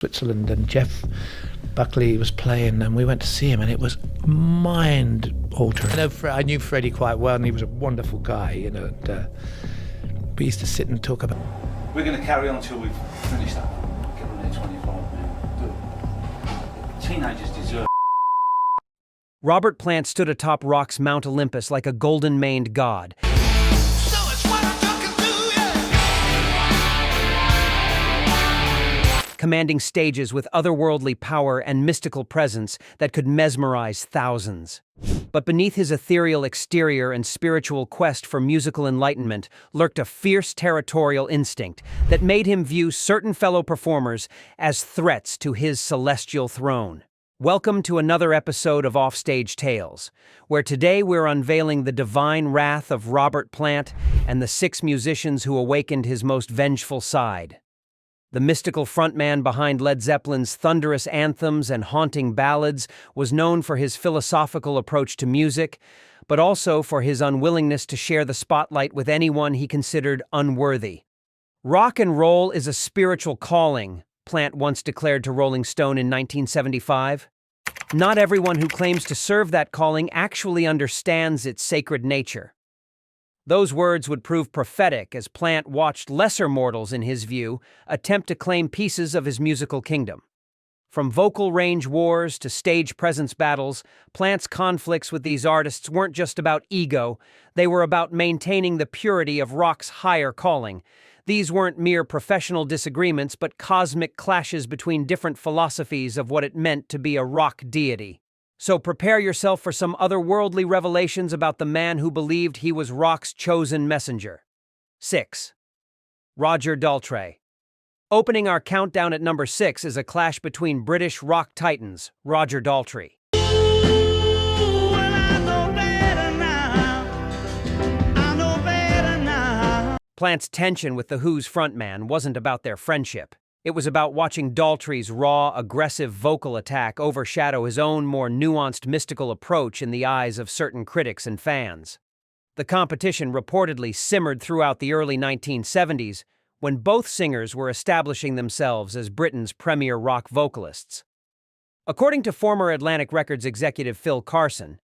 Switzerland, and Jeff Buckley was playing, and we went to see him, and it was mind-altering. I knew Freddie quite well, and he was a wonderful guy, you know. And, we used to sit and talk about. We're going to carry on until we've finished that. Get on there 24, man. Teenagers deserve. Robert Plant stood atop rock's Mount Olympus like a golden-maned god. Commanding stages with otherworldly power and mystical presence that could mesmerize thousands. But beneath his ethereal exterior and spiritual quest for musical enlightenment lurked a fierce territorial instinct that made him view certain fellow performers as threats to his celestial throne. Welcome to another episode of Offstage Tales, where today we're unveiling the divine wrath of Robert Plant and the 6 musicians who awakened his most vengeful side. The mystical frontman behind Led Zeppelin's thunderous anthems and haunting ballads was known for his philosophical approach to music, but also for his unwillingness to share the spotlight with anyone he considered unworthy. "Rock and roll is a spiritual calling," Plant once declared to Rolling Stone in 1975. "Not everyone who claims to serve that calling actually understands its sacred nature." Those words would prove prophetic as Plant watched lesser mortals, in his view, attempt to claim pieces of his musical kingdom. From vocal range wars to stage presence battles, Plant's conflicts with these artists weren't just about ego, they were about maintaining the purity of rock's higher calling. These weren't mere professional disagreements, but cosmic clashes between different philosophies of what it meant to be a rock deity. So prepare yourself for some otherworldly revelations about the man who believed he was rock's chosen messenger. 6. Roger Daltrey. Opening our countdown at number 6 is a clash between British rock titans, Roger Daltrey. Plant's tension with The Who's frontman wasn't about their friendship. It was about watching Daltrey's raw, aggressive vocal attack overshadow his own more nuanced mystical approach in the eyes of certain critics and fans. The competition reportedly simmered throughout the early 1970s, when both singers were establishing themselves as Britain's premier rock vocalists. According to former Atlantic Records executive Phil Carson,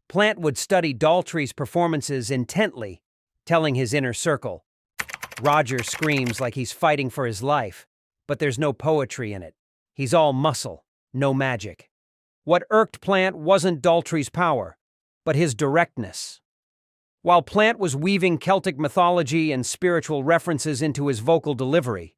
Plant would study Daltrey's performances intently, telling his inner circle, "Roger screams like he's fighting for his life, but there's no poetry in it. He's all muscle, no magic." What irked Plant wasn't Daltrey's power, but his directness. While Plant was weaving Celtic mythology and spiritual references into his vocal delivery,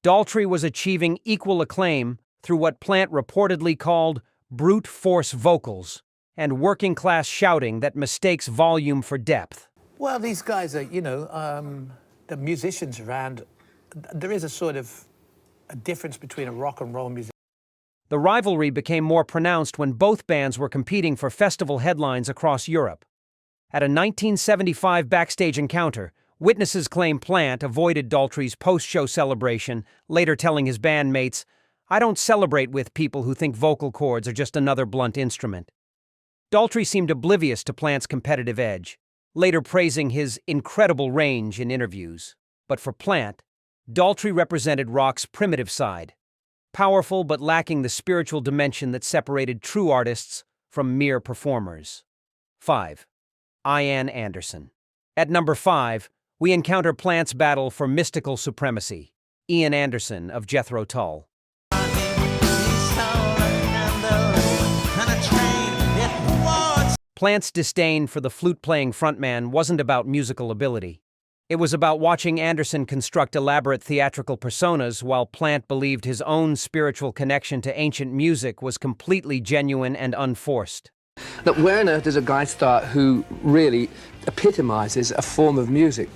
Daltrey was achieving equal acclaim through what Plant reportedly called brute force vocals and working-class shouting that mistakes volume for depth. Well, these guys are, the musicians around. There is a sort of a difference between a rock and roll musician. The rivalry became more pronounced when both bands were competing for festival headlines across Europe. At a 1975 backstage encounter, witnesses claim Plant avoided Daltrey's post-show celebration, later telling his bandmates, "I don't celebrate with people who think vocal cords are just another blunt instrument." Daltrey seemed oblivious to Plant's competitive edge, later praising his incredible range in interviews. But for Plant, Daltrey represented rock's primitive side, powerful but lacking the spiritual dimension that separated true artists from mere performers. 5. Ian Anderson. At number 5, we encounter Plant's battle for mystical supremacy, Ian Anderson of Jethro Tull. Plant's disdain for the flute-playing frontman wasn't about musical ability. It was about watching Anderson construct elaborate theatrical personas while Plant believed his own spiritual connection to ancient music was completely genuine and unforced. Look, where on earth does a guy start who really epitomizes a form of music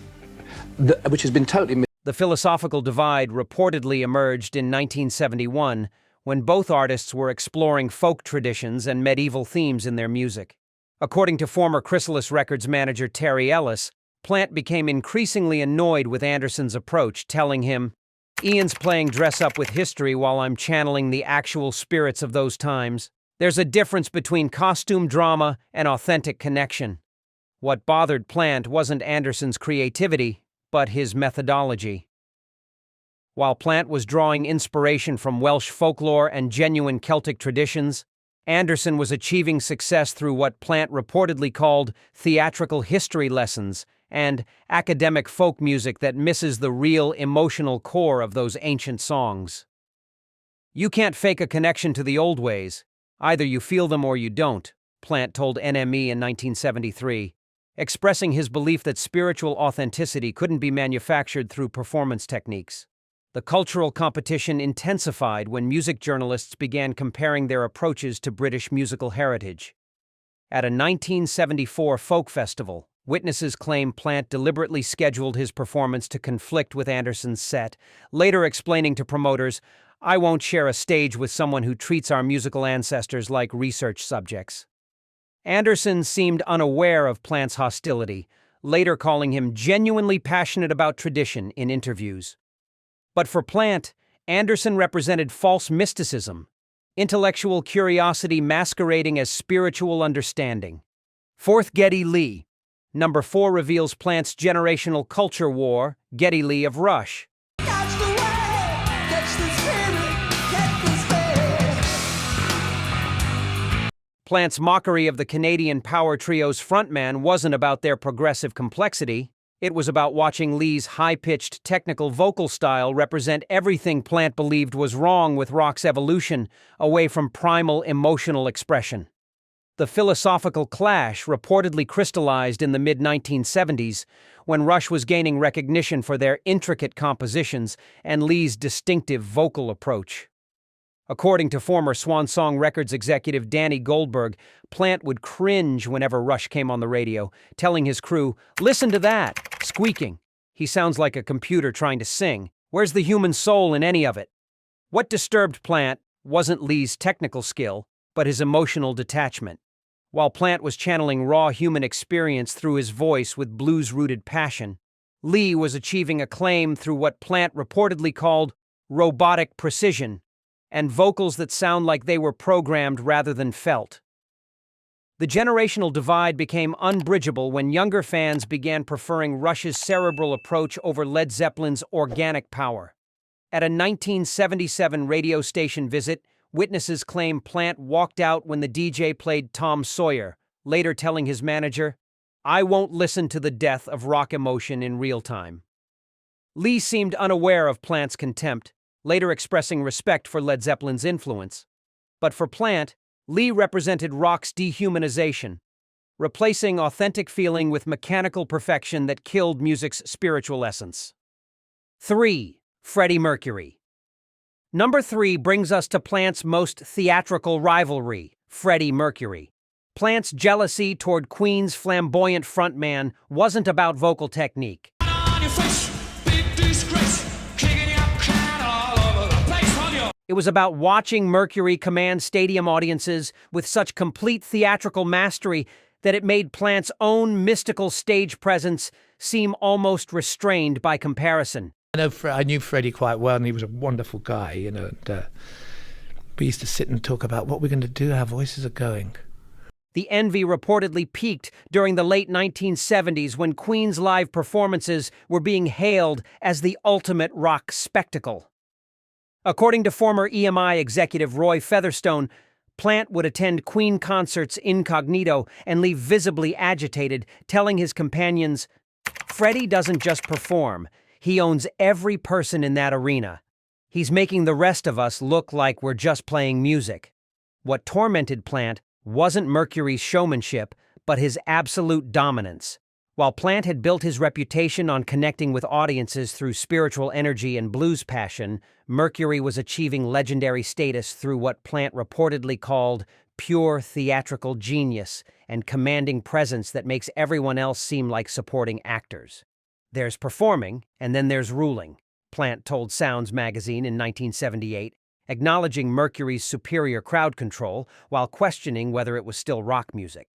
which has been totally... The philosophical divide reportedly emerged in 1971 when both artists were exploring folk traditions and medieval themes in their music. According to former Chrysalis Records manager Terry Ellis, Plant became increasingly annoyed with Anderson's approach, telling him, "Ian's playing dress-up with history while I'm channeling the actual spirits of those times. There's a difference between costume drama and authentic connection." What bothered Plant wasn't Anderson's creativity, but his methodology. While Plant was drawing inspiration from Welsh folklore and genuine Celtic traditions, Anderson was achieving success through what Plant reportedly called theatrical history lessons and academic folk music that misses the real emotional core of those ancient songs. "You can't fake a connection to the old ways. Either you feel them or you don't," Plant told NME in 1973, expressing his belief that spiritual authenticity couldn't be manufactured through performance techniques. The cultural competition intensified when music journalists began comparing their approaches to British musical heritage. At a 1974 folk festival, witnesses claim Plant deliberately scheduled his performance to conflict with Anderson's set, later explaining to promoters, "I won't share a stage with someone who treats our musical ancestors like research subjects." Anderson seemed unaware of Plant's hostility, later calling him genuinely passionate about tradition in interviews. But for Plant, Anderson represented false mysticism, intellectual curiosity masquerading as spiritual understanding. Fourth, Geddy Lee. Number 4 reveals Plant's generational culture war, Geddy Lee of Rush. Plant's mockery of the Canadian power trio's frontman wasn't about their progressive complexity. It was about watching Lee's high-pitched technical vocal style represent everything Plant believed was wrong with rock's evolution, away from primal emotional expression. The philosophical clash reportedly crystallized in the mid-1970s, when Rush was gaining recognition for their intricate compositions and Lee's distinctive vocal approach. According to former Swan Song Records executive Danny Goldberg, Plant would cringe whenever Rush came on the radio, telling his crew, "Listen to that! Squeaking. He sounds like a computer trying to sing. Where's the human soul in any of it?" What disturbed Plant wasn't Lee's technical skill, but his emotional detachment. While Plant was channeling raw human experience through his voice with blues-rooted passion, Lee was achieving acclaim through what Plant reportedly called robotic precision, and vocals that sound like they were programmed rather than felt. The generational divide became unbridgeable when younger fans began preferring Rush's cerebral approach over Led Zeppelin's organic power. At a 1977 radio station visit, witnesses claim Plant walked out when the DJ played Tom Sawyer, later telling his manager, "I won't listen to the death of rock emotion in real time." Lee seemed unaware of Plant's contempt, later expressing respect for Led Zeppelin's influence. But for Plant, Lee represented rock's dehumanization, replacing authentic feeling with mechanical perfection that killed music's spiritual essence. 3. Freddie Mercury. Number 3 brings us to Plant's most theatrical rivalry, Freddie Mercury. Plant's jealousy toward Queen's flamboyant frontman wasn't about vocal technique. It was about watching Mercury command stadium audiences with such complete theatrical mastery that it made Plant's own mystical stage presence seem almost restrained by comparison. I knew Freddie quite well, and he was a wonderful guy, and we used to sit and talk about what we're going to do, how voices are going. The envy reportedly peaked during the late 1970s when Queen's live performances were being hailed as the ultimate rock spectacle. According to former EMI executive Roy Featherstone, Plant would attend Queen concerts incognito and leave visibly agitated, telling his companions, "Freddie doesn't just perform, he owns every person in that arena. He's making the rest of us look like we're just playing music." What tormented Plant wasn't Mercury's showmanship, but his absolute dominance. While Plant had built his reputation on connecting with audiences through spiritual energy and blues passion, Mercury was achieving legendary status through what Plant reportedly called pure theatrical genius and commanding presence that makes everyone else seem like supporting actors. "There's performing, and then there's ruling," Plant told Sounds magazine in 1978, acknowledging Mercury's superior crowd control while questioning whether it was still rock music.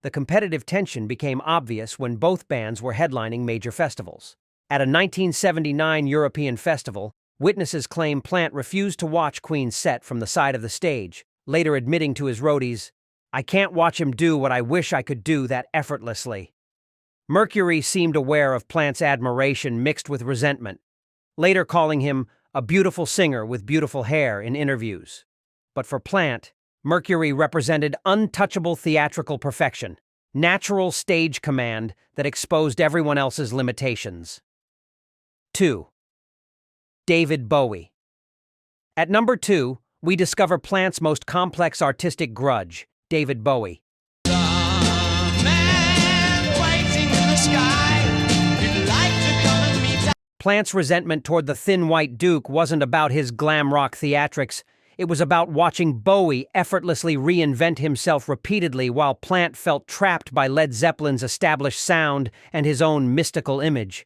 The competitive tension became obvious when both bands were headlining major festivals. At a 1979 European festival, witnesses claim Plant refused to watch Queen's set from the side of the stage, later admitting to his roadies, "I can't watch him do what I wish I could do that effortlessly." Mercury seemed aware of Plant's admiration mixed with resentment, later calling him a beautiful singer with beautiful hair in interviews. But for Plant, Mercury represented untouchable theatrical perfection, natural stage command that exposed everyone else's limitations. 2. David Bowie. At number 2, we discover Plant's most complex artistic grudge, David Bowie. Plant's resentment toward the Thin White Duke wasn't about his glam rock theatrics. It was about watching Bowie effortlessly reinvent himself repeatedly while Plant felt trapped by Led Zeppelin's established sound and his own mystical image.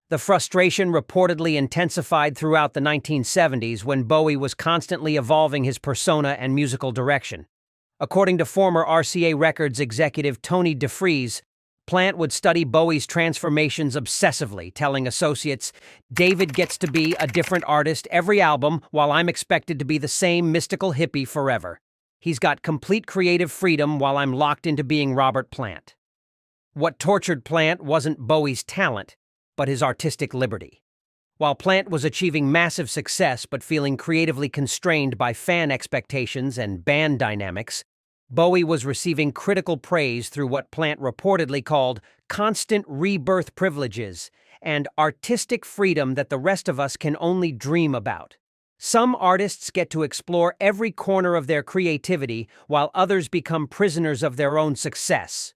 The frustration reportedly intensified throughout the 1970s when Bowie was constantly evolving his persona and musical direction. According to former RCA Records executive Tony DeFries, Plant would study Bowie's transformations obsessively, telling associates, "David gets to be a different artist every album while I'm expected to be the same mystical hippie forever. He's got complete creative freedom while I'm locked into being Robert Plant." What tortured Plant wasn't Bowie's talent, but his artistic liberty. While Plant was achieving massive success but feeling creatively constrained by fan expectations and band dynamics, Bowie was receiving critical praise through what Plant reportedly called constant rebirth privileges and artistic freedom that the rest of us can only dream about. Some artists get to explore every corner of their creativity while others become prisoners of their own success,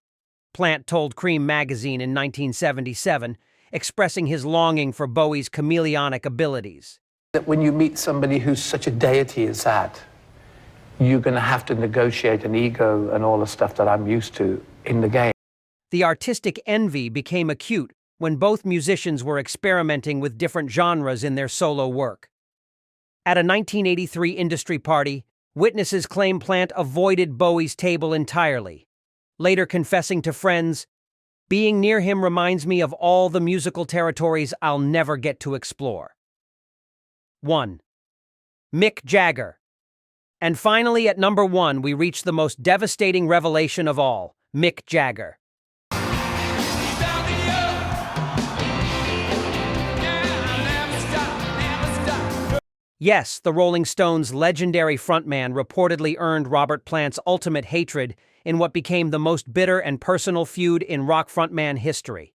Plant told Cream magazine in 1977, expressing his longing for Bowie's chameleonic abilities. That when you meet somebody who's such a deity as that, you're going to have to negotiate an ego and all the stuff that I'm used to in the game. The artistic envy became acute when both musicians were experimenting with different genres in their solo work. At a 1983 industry party, witnesses claim Plant avoided Bowie's table entirely, later confessing to friends, "Being near him reminds me of all the musical territories I'll never get to explore." 1. Mick Jagger. And finally, at number 1, we reach the most devastating revelation of all, Mick Jagger. Yes, the Rolling Stones' legendary frontman reportedly earned Robert Plant's ultimate hatred in what became the most bitter and personal feud in rock frontman history.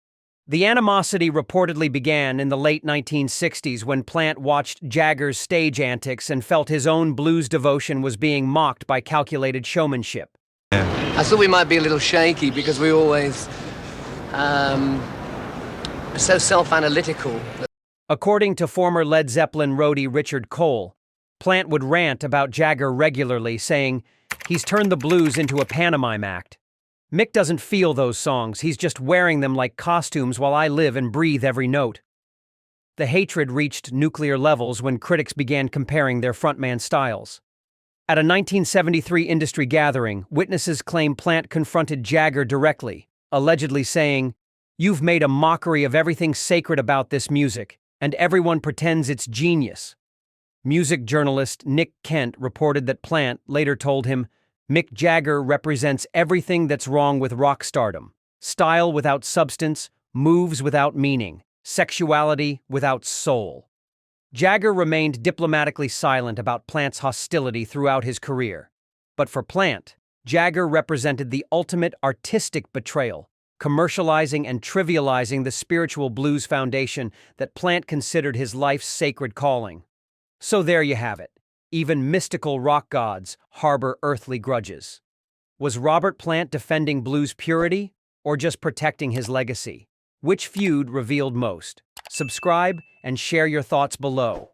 The animosity reportedly began in the late 1960s when Plant watched Jagger's stage antics and felt his own blues devotion was being mocked by calculated showmanship. I thought we might be a little shaky because we always so self-analytical. According to former Led Zeppelin roadie Richard Cole, Plant would rant about Jagger regularly, saying, "He's turned the blues into a pantomime act. Mick doesn't feel those songs, he's just wearing them like costumes while I live and breathe every note." The hatred reached nuclear levels when critics began comparing their frontman styles. At a 1973 industry gathering, witnesses claim Plant confronted Jagger directly, allegedly saying, "You've made a mockery of everything sacred about this music, and everyone pretends it's genius." Music journalist Nick Kent reported that Plant later told him, "Mick Jagger represents everything that's wrong with rock stardom. Style without substance, moves without meaning, sexuality without soul." Jagger remained diplomatically silent about Plant's hostility throughout his career. But for Plant, Jagger represented the ultimate artistic betrayal, commercializing and trivializing the spiritual blues foundation that Plant considered his life's sacred calling. So there you have it. Even mystical rock gods harbor earthly grudges. Was Robert Plant defending blues purity or just protecting his legacy? Which feud revealed most? Subscribe and share your thoughts below.